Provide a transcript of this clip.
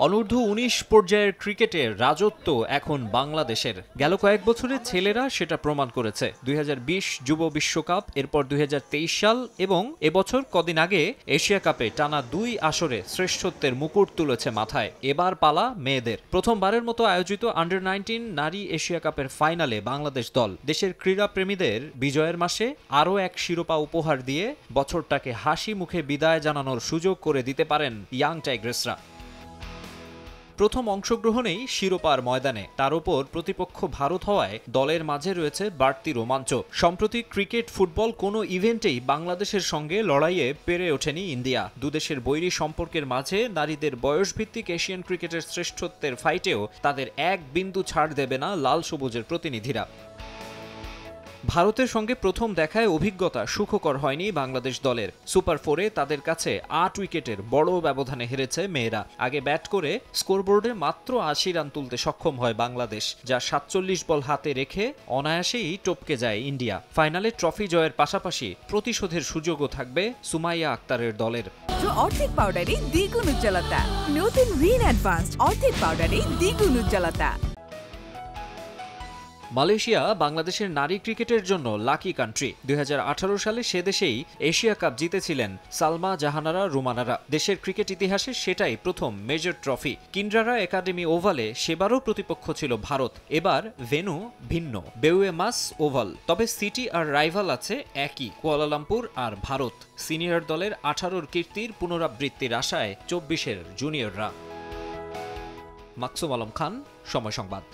অনূর্ধ্ব ১৯ পর্যায়ের ক্রিকেটের রাজত্ব এখন বাংলাদেশের। গেল কয়েক বছরে ছেলেরা সেটা প্রমাণ করেছে। ২০২০ যুব বিশ্বকাপ, এরপর ২০২৩ সাল এবং এবছর কদিন আগে এশিয়া কাপে টানা ২ আসরে শ্রেষ্ঠত্বের মুকুট তুলেছে মাথায়। এবার পালা মেয়েদের। প্রথমবারের মতো আয়োজিত আন্ডার-19 নারী এশিয়া কাপের ফাইনালে বাংলাদেশ দল দেশের ক্রীড়াপ্রেমীদের বিজয়ের মাসে আরও এক শিরোপা উপহার দিয়ে বছরটাকে হাসি মুখে বিদায় জানানোর সুযোগ করে দিতে পারেন ইয়াং টাইগ্রেসরা। প্রথম অংশগ্রহণেই শিরোপার ময়দানে, তার উপর প্রতিপক্ষ ভারত হওয়ায় দলের মাঝে রয়েছে বাড়তি রোমাঞ্চ। সম্প্রতি ক্রিকেট ফুটবল কোনো ইভেন্টেই বাংলাদেশের সঙ্গে লড়াইয়ে পেরে ওঠেনি ইন্ডিয়া। দুদেশের বৈরী সম্পর্কের মাঝে নারীদের বয়সভিত্তিক এশিয়ান ক্রিকেটের শ্রেষ্ঠত্বের ফাইটেও তাদের এক বিন্দু ছাড় দেবে না লাল সবুজের প্রতিনিধিরা। ভারতের সঙ্গে প্রথম দেখায় অভিজ্ঞতা সুখকর হয়নি বাংলাদেশ দলের। সুপার 4-এ তাদের কাছে ৮ উইকেটের বড় ব্যবধানে হেরেছে মেয়েরা। আগে ব্যাট করে স্কোরবোর্ডে মাত্র ৮০ রান তুলতে সক্ষম হয় বাংলাদেশ, যা ৪৭ বল হাতে রেখে অনায়াসেই টপকে যায় ইন্ডিয়া। ফাইনালে ট্রফি জয়ের পাশাপাশি প্রতিশোধের সুযোগও থাকবে সুমাইয়া আক্তারের দলের। অর্ধেক পাউডারে দ্বিগুণ উজ্জ্বলতা, নতুন রিন অ্যাডভান্সড অর্ধেক পাউডারে দ্বিগুণ উজ্জ্বলতা। মালয়েশিয়া বাংলাদেশের নারী ক্রিকেটের জন্য লাকি কান্ট্রি। ২০১৮ সালে সে দেশেই এশিয়া কাপ জিতেছিলেন সালমা জাহানারা রুমানারা। দেশের ক্রিকেট ইতিহাসে সেটাই প্রথম মেজর ট্রফি। কিন্ড্রারা একাডেমি ওভালে সেবারও প্রতিপক্ষ ছিল ভারত। এবার ভেন্যু ভিন্ন, বেউয়েমাস ওভাল। তবে সিটি আর রাইভাল আছে একই, কুয়ালালামপুর আর ভারত। সিনিয়র দলের ১৮র কীর্তির পুনরাবৃত্তির আশায় ২৪-এর জুনিয়ররা। মাকসুম আলম খান, সময় সংবাদ।